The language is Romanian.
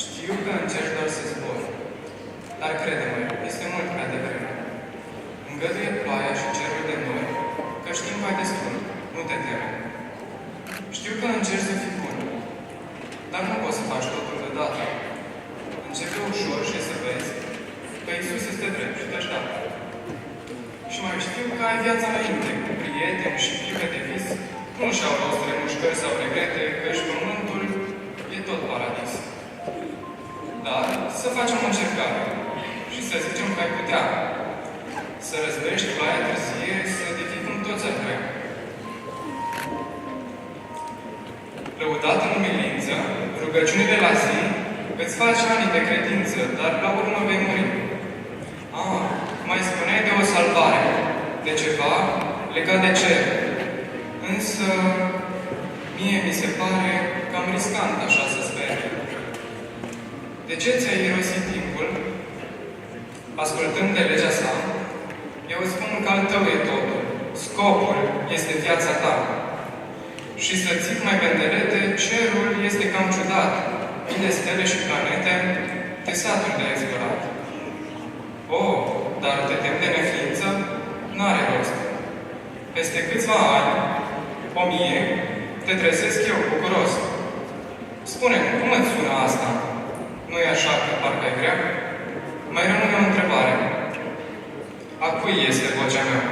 Știu că încerci doar să zbori, dar crede-mă, este mult prea devreme. Îngăduie ploaia și cerul de nori, că știm mai destul, nu te teme. Știu că încerci să fii bun, dar nu poți să faci totul deodată. Începe ușor și să vezi că Iisus este drept și deșteaptă. Și mai știu că ai viața înainte, cu prieteni și clipe de vis, nu și-au rost remușcări sau regrete, căci pământul e tot paradis. Dar să facem o încercare și să zicem că ai putea să răzbești ploaia târzie, să te fii cum toți ar vrea. Lăudat în umilință, rugăciunile la zi, îți faci anii de credință, dar la urmă vei muri. Mai spuneai de o salvare, de ceva legat de cer. Însă, mie mi se pare cam riscant așa să speri. De ce ți-ai irosit timpul? Ascultând de legea sa, eu spun că al tău e totul. Scopul este viața ta. Și să zic mai pendelete, cerul este cam ciudat. Mii de stele și planete te saturi de-ai zburat. Dar te temi de neființă? N-are rost. Peste câțiva ani, 1000, te trezesc eu bucuros. Spune-mi, cum îți sună asta? Nu-i așa că parcă-i grea? Mai rămâne o întrebare. A cui este vocea mea?